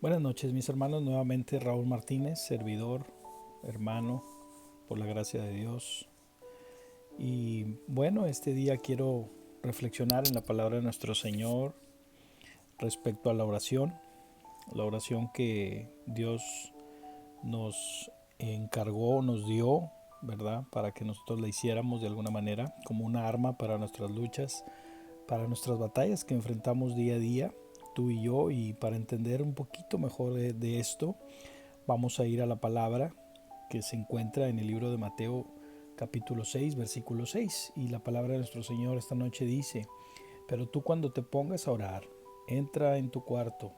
Buenas noches, mis hermanos. Nuevamente Raúl Martínez, servidor, hermano, por la gracia de Dios. Y bueno, este día quiero reflexionar en la palabra de nuestro Señor respecto a la oración que Dios nos encargó, nos dio, ¿verdad? Para que nosotros la hiciéramos de alguna manera como una arma para nuestras luchas, para nuestras batallas que enfrentamos día a día, tú y yo. Y para entender un poquito mejor de esto, vamos a ir a la palabra que se encuentra en el libro de Mateo capítulo 6, versículo 6. Y la palabra de nuestro Señor esta noche dice: pero tú, cuando te pongas a orar, entra en tu cuarto,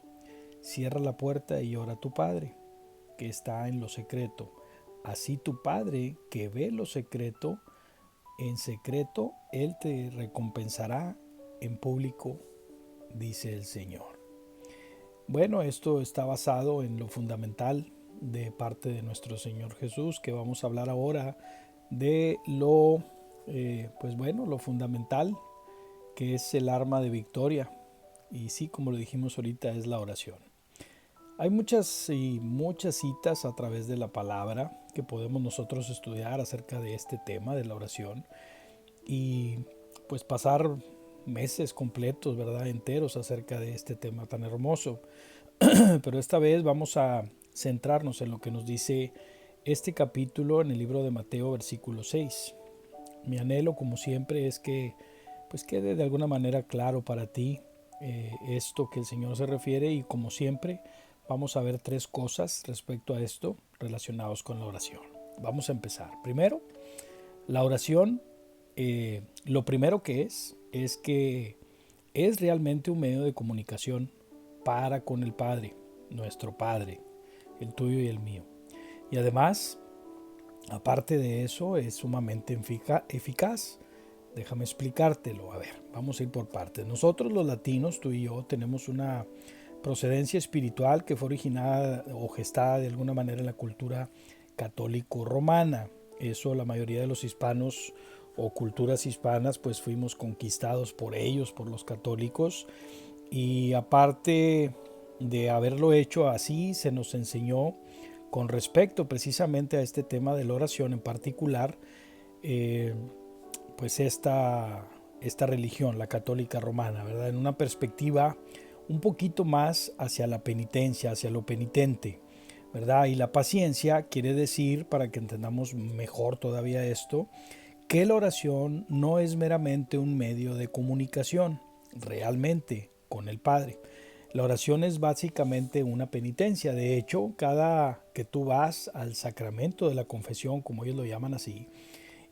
cierra la puerta y ora a tu Padre, que está en lo secreto. Así tu Padre, que ve lo secreto, en secreto, Él te recompensará en público, dice el Señor. Bueno, esto está basado en lo fundamental de parte de nuestro Señor Jesús, que vamos a hablar ahora de lo fundamental, que es el arma de victoria. Y sí, como lo dijimos ahorita, es la oración. Hay muchas citas a través de la palabra que podemos nosotros estudiar acerca de este tema de la oración y pues pasar meses completos, ¿verdad? Enteros acerca de este tema tan hermoso. Pero esta vez vamos a centrarnos en lo que nos dice este capítulo en el libro de Mateo, versículo 6. Mi anhelo, como siempre, es que pues quede de alguna manera claro para ti esto que el Señor se refiere, y como siempre vamos a ver tres cosas respecto a esto relacionados con la oración. Vamos a empezar. Primero, la oración, lo primero que es que es realmente un medio de comunicación para con el Padre, nuestro Padre, el tuyo y el mío. Y además, aparte de eso, es sumamente eficaz. Déjame explicártelo. A ver, vamos a ir por partes. Nosotros los latinos, tú y yo, tenemos una procedencia espiritual que fue originada o gestada de alguna manera en la cultura católico-romana. Eso, la mayoría de los hispanos o culturas hispanas, pues fuimos conquistados por ellos, por los católicos. Y aparte de haberlo hecho así, se nos enseñó con respecto precisamente a este tema de la oración en particular, eh, pues esta religión, la católica romana, ¿verdad? En una perspectiva un poquito más hacia la penitencia, hacia lo penitente, ¿verdad? Y la paciencia quiere decir, para que entendamos mejor todavía esto, que la oración no es meramente un medio de comunicación, realmente, con el Padre. La oración es básicamente una penitencia. De hecho, cada que tú vas al sacramento de la confesión, como ellos lo llaman así,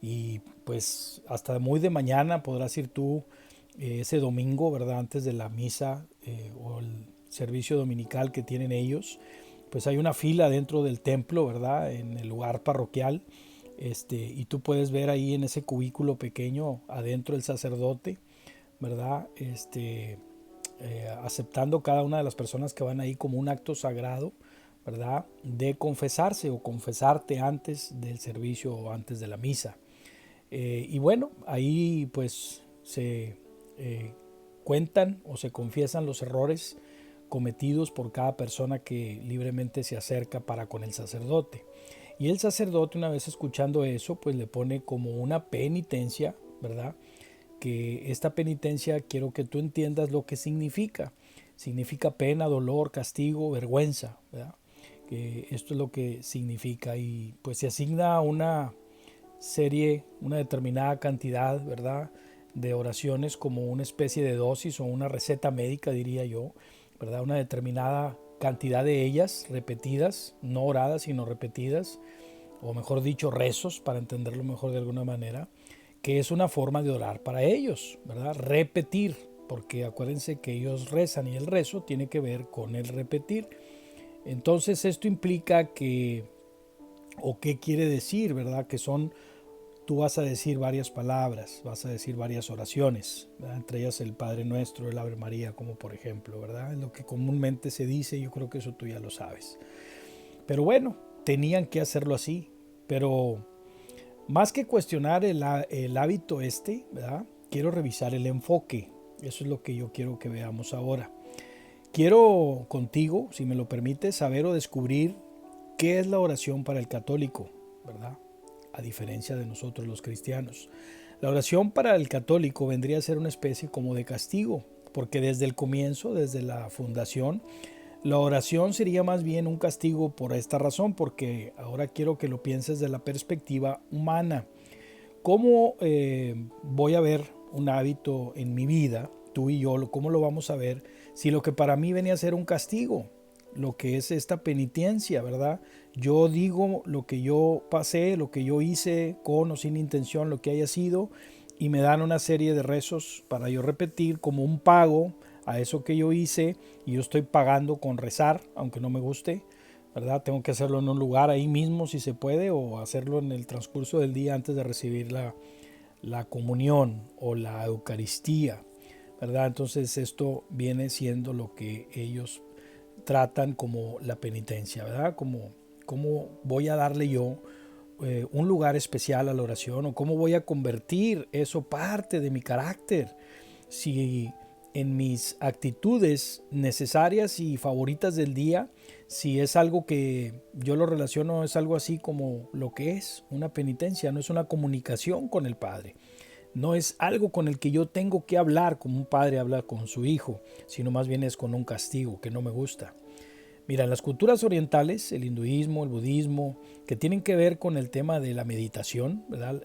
y pues hasta muy de mañana podrás ir tú ese domingo, ¿verdad? Antes de la misa o el servicio dominical que tienen ellos, pues hay una fila dentro del templo, ¿verdad? En el lugar parroquial. Y tú puedes ver ahí en ese cubículo pequeño adentro el sacerdote, ¿verdad? Aceptando cada una de las personas que van ahí como un acto sagrado, ¿verdad? De confesarse o confesarte antes del servicio o antes de la misa. Y bueno, ahí pues se cuentan o se confiesan los errores cometidos por cada persona que libremente se acerca para con el sacerdote. Y el sacerdote, una vez escuchando eso, pues le pone como una penitencia, ¿verdad? Que esta penitencia quiero que tú entiendas lo que significa. Significa pena, dolor, castigo, vergüenza, ¿verdad? Que esto es lo que significa, y pues se asigna una serie, una determinada cantidad, ¿verdad? De oraciones, como una especie de dosis o una receta médica, diría yo, ¿verdad? Una determinada cantidad de ellas repetidas, no oradas, sino repetidas, o mejor dicho, rezos, para entenderlo mejor de alguna manera, que es una forma de orar para ellos, ¿verdad? Repetir, porque acuérdense que ellos rezan y el rezo tiene que ver con el repetir. Entonces esto implica que, o qué quiere decir, ¿verdad? Que son, tú vas a decir varias palabras, vas a decir varias oraciones, ¿verdad? Entre ellas el Padre Nuestro, el Ave María, como por ejemplo, ¿verdad? Es lo que comúnmente se dice, yo creo que eso tú ya lo sabes. Pero bueno, tenían que hacerlo así. Pero más que cuestionar el hábito ¿verdad? Quiero revisar el enfoque. Eso es lo que yo quiero que veamos ahora. quiero contigo, si me lo permites, saber o descubrir qué es la oración para el católico, ¿verdad? A diferencia de nosotros los cristianos. La oración para el católico vendría a ser una especie como de castigo, porque desde el comienzo, desde la fundación, la oración sería más bien un castigo por esta razón, porque ahora quiero que lo pienses de la perspectiva humana. ¿Cómo voy a ver un hábito en mi vida, tú y yo, cómo lo vamos a ver si lo que para mí venía a ser un castigo, lo que es esta penitencia, ¿verdad? Yo digo lo que yo pasé, lo que yo hice con o sin intención, lo que haya sido, y me dan una serie de rezos para yo repetir como un pago a eso que yo hice, y yo estoy pagando con rezar, aunque no me guste, ¿verdad? Tengo que hacerlo en un lugar ahí mismo si se puede, o hacerlo en el transcurso del día antes de recibir la comunión o la Eucaristía, ¿verdad? Entonces esto viene siendo lo que ellos tratan como la penitencia, ¿verdad? Cómo voy a darle yo un lugar especial a la oración, o cómo voy a convertir eso parte de mi carácter. Si en mis actitudes necesarias y favoritas del día, si es algo que yo lo relaciono, es algo así como lo que es una penitencia, no es una comunicación con el Padre. No es algo con el que yo tengo que hablar como un padre habla con su hijo, sino más bien es con un castigo que no me gusta. Mira, en las culturas orientales, el hinduismo, el budismo, que tienen que ver con el tema de la meditación, ¿verdad?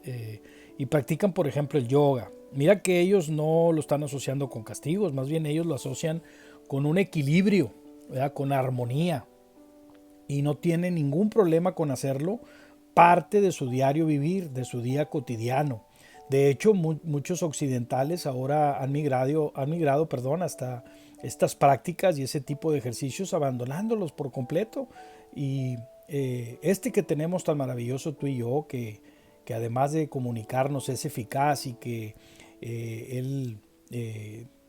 Y practican, por ejemplo, el yoga. Mira que ellos no lo están asociando con castigos, más bien ellos lo asocian con un equilibrio, ¿verdad? Con armonía. Y no tienen ningún problema con hacerlo parte de su diario vivir, de su día cotidiano. De hecho, muchos occidentales ahora han migrado, hasta estas prácticas y ese tipo de ejercicios, abandonándolos por completo. Y este que tenemos tan maravilloso tú y yo, que además de comunicarnos es eficaz, y que él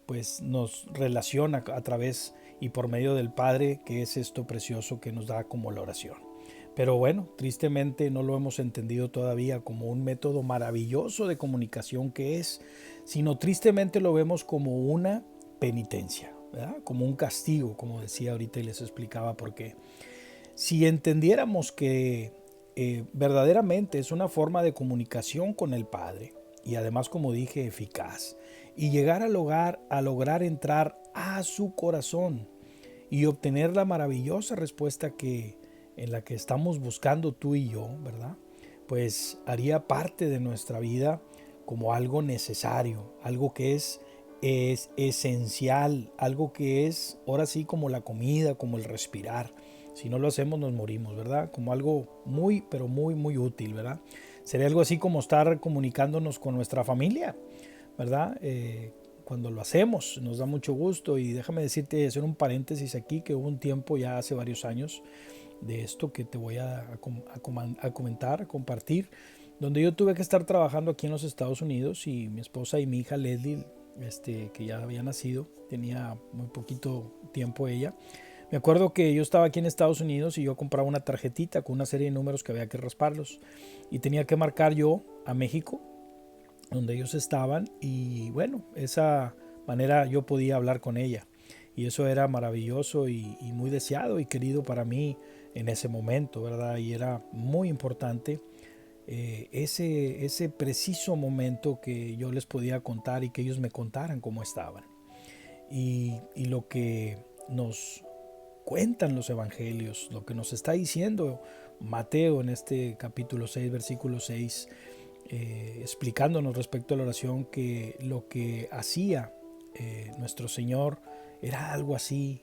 pues nos relaciona a través y por medio del Padre, que es esto precioso que nos da como la oración. Pero bueno, tristemente no lo hemos entendido todavía como un método maravilloso de comunicación que es, sino tristemente lo vemos como una penitencia, ¿verdad? Como un castigo, como decía ahorita y les explicaba por qué. Si entendiéramos que verdaderamente es una forma de comunicación con el Padre, y además, como dije, eficaz, y llegar a lograr entrar a su corazón y obtener la maravillosa respuesta en la que estamos buscando tú y yo, ¿verdad? Pues haría parte de nuestra vida como algo necesario, algo que es esencial, algo que es ahora sí como la comida, como el respirar. Si no lo hacemos nos morimos, ¿verdad? Como algo muy, pero muy, muy útil, ¿verdad? Sería algo así como estar comunicándonos con nuestra familia, ¿verdad? Cuando lo hacemos nos da mucho gusto. Y déjame decirte, hacer un paréntesis aquí, que hubo un tiempo ya hace varios años de esto que te voy a comentar, a compartir, donde yo tuve que estar trabajando aquí en los Estados Unidos, y mi esposa y mi hija Leslie, que ya había nacido, tenía muy poquito tiempo ella. Me acuerdo que yo estaba aquí en Estados Unidos y yo compraba una tarjetita con una serie de números que había que rasparlos, y tenía que marcar yo a México, donde ellos estaban, y bueno, esa manera yo podía hablar con ella, y eso era maravilloso y muy deseado y querido para mí en ese momento, ¿verdad? Y era muy importante ese preciso momento que yo les podía contar y que ellos me contaran cómo estaban. Y lo que nos cuentan los evangelios, lo que nos está diciendo Mateo en este capítulo 6, versículo 6, explicándonos respecto a la oración, que lo que hacía nuestro Señor era algo así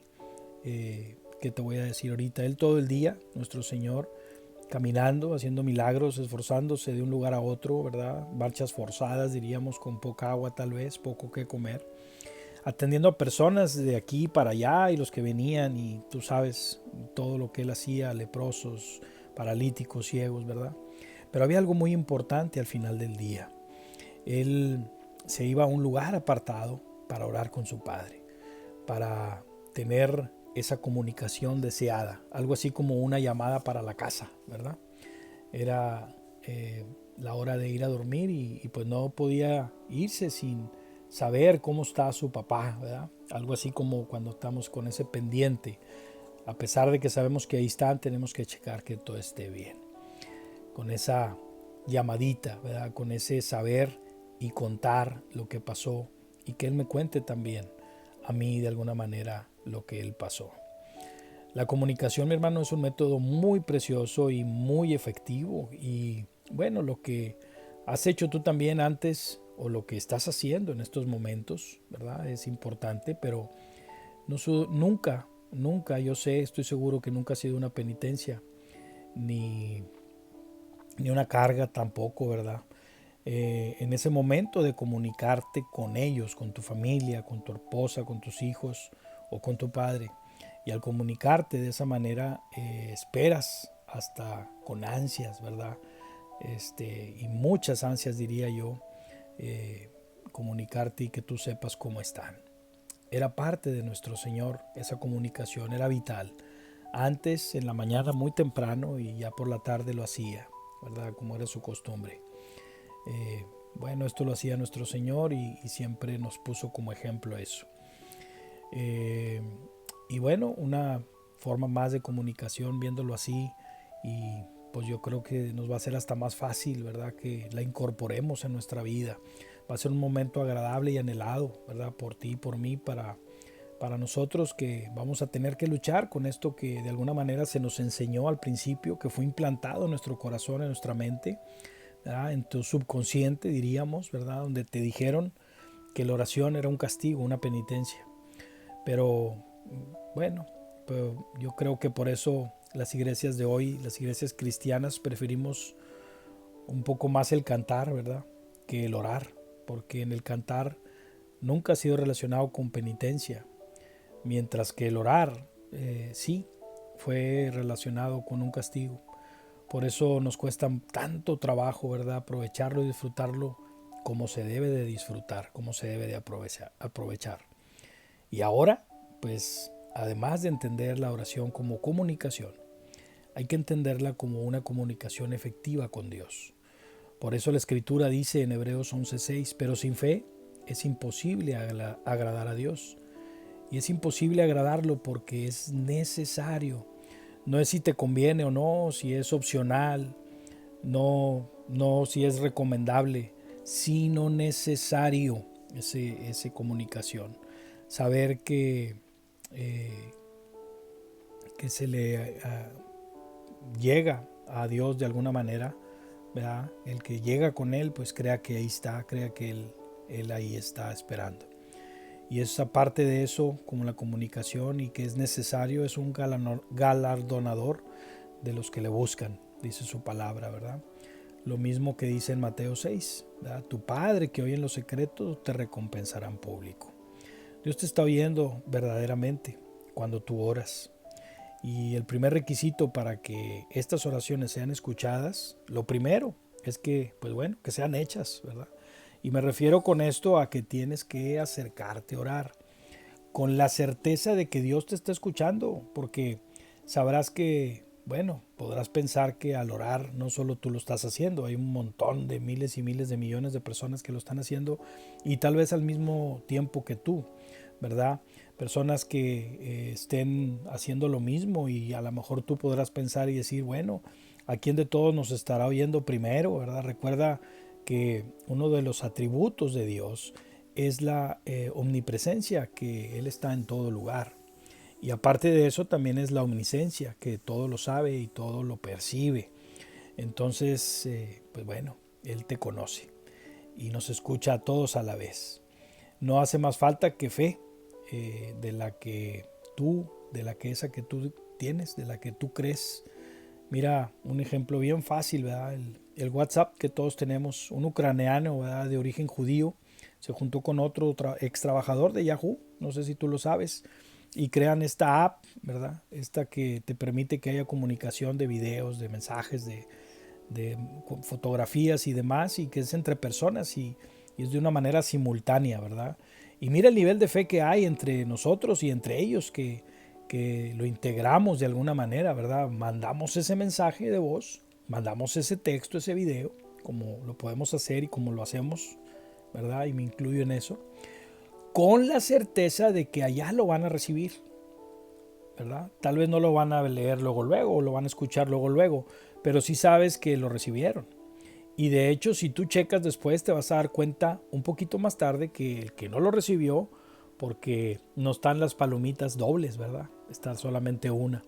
que te voy a decir ahorita. Él todo el día, nuestro Señor, caminando, haciendo milagros, esforzándose de un lugar a otro, ¿verdad? Marchas forzadas, diríamos, con poca agua tal vez, poco que comer, atendiendo a personas de aquí para allá y los que venían, y tú sabes todo lo que él hacía, leprosos, paralíticos, ciegos, ¿verdad? Pero había algo muy importante al final del día. Él se iba a un lugar apartado para orar con su Padre, para tener esa comunicación deseada, algo así como una llamada para la casa, ¿verdad? Era la hora de ir a dormir, y pues no podía irse sin saber cómo está su papá, ¿verdad? Algo así como cuando estamos con ese pendiente. A pesar de que sabemos que ahí están, tenemos que checar que todo esté bien. Con esa llamadita, ¿verdad? Con ese saber y contar lo que pasó y que Él me cuente también a mí de alguna manera lo que Él pasó. La comunicación, mi hermano, es un método muy precioso y muy efectivo. Y bueno, lo que has hecho tú también antes o lo que estás haciendo en estos momentos, ¿verdad? Es importante, pero no, nunca, yo sé, estoy seguro que nunca ha sido una penitencia, ni, ni una carga tampoco, ¿verdad? En ese momento de comunicarte con ellos, con tu familia, con tu esposa, con tus hijos o con tu padre. Y al comunicarte de esa manera, esperas hasta con ansias, ¿verdad? Y muchas ansias, diría yo, comunicarte y que tú sepas cómo están. Era parte de nuestro Señor, esa comunicación era vital. Antes, en la mañana muy temprano y ya por la tarde lo hacía, ¿verdad? Como era su costumbre. Bueno, esto lo hacía nuestro Señor y siempre nos puso como ejemplo eso. Y bueno, una forma más de comunicación viéndolo así y pues yo creo que nos va a ser hasta más fácil, ¿verdad? Que la incorporemos en nuestra vida. Va a ser un momento agradable y anhelado, ¿verdad? Por ti y por mí, para nosotros que vamos a tener que luchar con esto que de alguna manera se nos enseñó al principio, que fue implantado en nuestro corazón, en nuestra mente, ¿verdad? En tu subconsciente, diríamos, ¿verdad? Donde te dijeron que la oración era un castigo, una penitencia. Pero bueno, pero yo creo que por eso las iglesias de hoy, las iglesias cristianas, preferimos un poco más el cantar, ¿verdad? Que el orar, porque en el cantar nunca ha sido relacionado con penitencia, mientras que el orar sí fue relacionado con un castigo. Por eso nos cuesta tanto trabajo, ¿verdad? Aprovecharlo y disfrutarlo como se debe de disfrutar, como se debe de aprovechar. Y ahora, pues, además de entender la oración como comunicación, hay que entenderla como una comunicación efectiva con Dios. Por eso la Escritura dice en Hebreos 11:6, pero sin fe es imposible agradar a Dios. Y es imposible agradarlo porque es necesario. No es si te conviene o no, si es opcional, no si es recomendable, sino necesario ese comunicación. Saber eh, que se le llega a Dios de alguna manera, ¿verdad? El que llega con Él, pues crea que ahí está, crea que él ahí está esperando. Y esa parte de eso, como la comunicación y que es necesario, es un galardonador de los que le buscan, dice su palabra, ¿verdad? Lo mismo que dice en Mateo 6, ¿verdad? Tu Padre que oye en lo secreto te recompensará en público. Dios te está oyendo verdaderamente cuando tú oras. Y el primer requisito para que estas oraciones sean escuchadas, lo primero es que, pues bueno, que sean hechas, ¿verdad? Y me refiero con esto a que tienes que acercarte a orar con la certeza de que Dios te está escuchando, porque sabrás que, bueno, podrás pensar que al orar no solo tú lo estás haciendo, hay un montón de miles y miles de millones de personas que lo están haciendo y tal vez al mismo tiempo que tú, ¿verdad? Personas que estén haciendo lo mismo y a lo mejor tú podrás pensar y decir, bueno, ¿a quién de todos nos estará oyendo primero, verdad? Recuerda que uno de los atributos de Dios es la omnipresencia, que Él está en todo lugar. Y aparte de eso también es la omniscencia, que todo lo sabe y todo lo percibe. Entonces, pues bueno, Él te conoce y nos escucha a todos a la vez. No hace más falta que fe de la que esa que tú tienes, de la que tú crees. Mira, un ejemplo bien fácil, ¿verdad? El WhatsApp que todos tenemos, un ucraniano, ¿verdad? De origen judío, se juntó con otro ex trabajador de Yahoo, no sé si tú lo sabes, y crean esta app, ¿verdad? Esta que te permite que haya comunicación de videos, de mensajes, de fotografías y demás, y que es entre personas y es de una manera simultánea, ¿verdad? Y mira el nivel de fe que hay entre nosotros y entre ellos, que lo integramos de alguna manera, ¿verdad? Mandamos ese mensaje de voz, mandamos ese texto, ese video, como lo podemos hacer y como lo hacemos, ¿verdad? Y me incluyo en eso, con la certeza de que allá lo van a recibir, ¿verdad? Tal vez no lo van a leer luego luego o lo van a escuchar luego luego, pero sí sabes que lo recibieron. Y de hecho, si tú checas después, te vas a dar cuenta un poquito más tarde que el que no lo recibió, porque no están las palomitas dobles, ¿verdad? Está solamente una.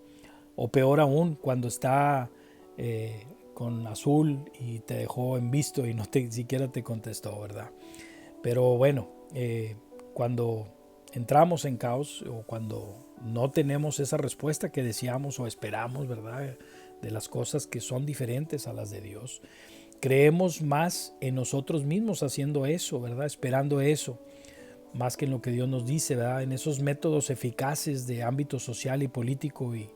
O peor aún, cuando está con azul y te dejó en visto y no siquiera te contestó, ¿verdad? Pero bueno, cuando entramos en caos o cuando no tenemos esa respuesta que deseamos o esperamos, ¿verdad? De las cosas que son diferentes a las de Dios, creemos más en nosotros mismos haciendo eso, ¿verdad? Esperando eso, más que en lo que Dios nos dice, ¿verdad? En esos métodos eficaces de ámbito social y político y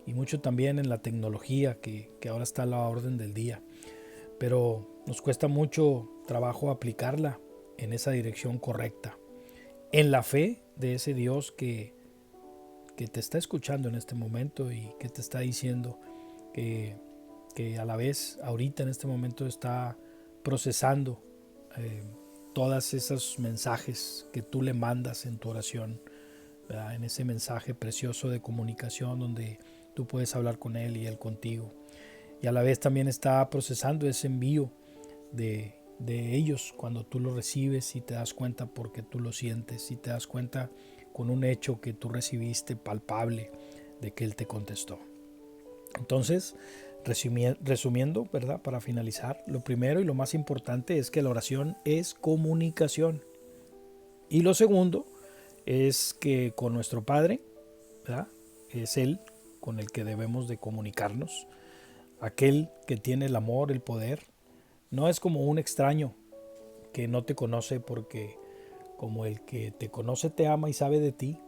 mucho también en la tecnología que ahora está a la orden del día. Pero nos cuesta mucho trabajo aplicarla en esa dirección correcta, en la fe de ese Dios que te está escuchando en este momento y que te está diciendo que a la vez ahorita en este momento está procesando todos esos mensajes que tú le mandas en tu oración, ¿verdad? En ese mensaje precioso de comunicación donde tú puedes hablar con Él y Él contigo. Y a la vez también está procesando ese envío de ellos cuando tú lo recibes y te das cuenta porque tú lo sientes y te das cuenta con un hecho que tú recibiste palpable de que Él te contestó. Entonces, resumiendo, ¿verdad? Para finalizar, lo primero y lo más importante es que la oración es comunicación. Y lo segundo es que con nuestro Padre, ¿verdad? Es Él con el que debemos de comunicarnos. Aquel que tiene el amor, el poder, no es como un extraño que no te conoce, porque como el que te conoce te ama y sabe de ti,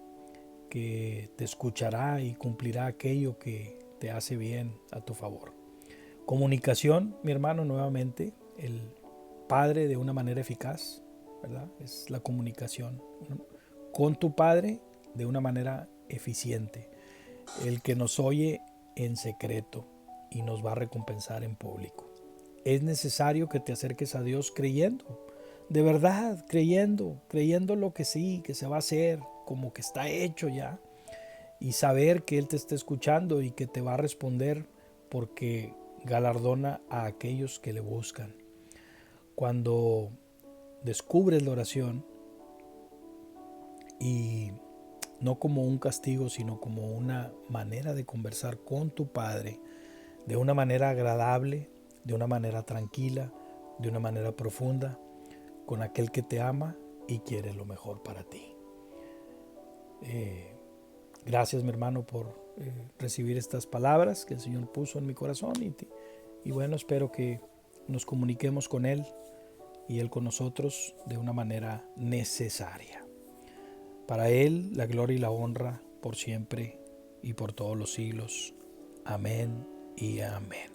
que te escuchará y cumplirá aquello que te hace bien a tu favor. Comunicación, mi hermano, nuevamente, el Padre de una manera eficaz, ¿verdad? Es la comunicación, ¿no? Con tu Padre de una manera eficiente, el que nos oye en secreto y nos va a recompensar en público. Es necesario que te acerques a Dios creyendo, de verdad, creyendo lo que sí, que se va a hacer, como que está hecho ya, y saber que Él te está escuchando y que te va a responder porque galardona a aquellos que le buscan. Cuando descubres la oración y no como un castigo, sino como una manera de conversar con tu Padre de una manera agradable, de una manera tranquila, de una manera profunda, con aquel que te ama y quiere lo mejor para ti. Gracias, mi hermano, por recibir estas palabras que el Señor puso en mi corazón y bueno, espero que nos comuniquemos con Él y Él con nosotros de una manera necesaria. Para Él la gloria y la honra por siempre y por todos los siglos. Amén y amén.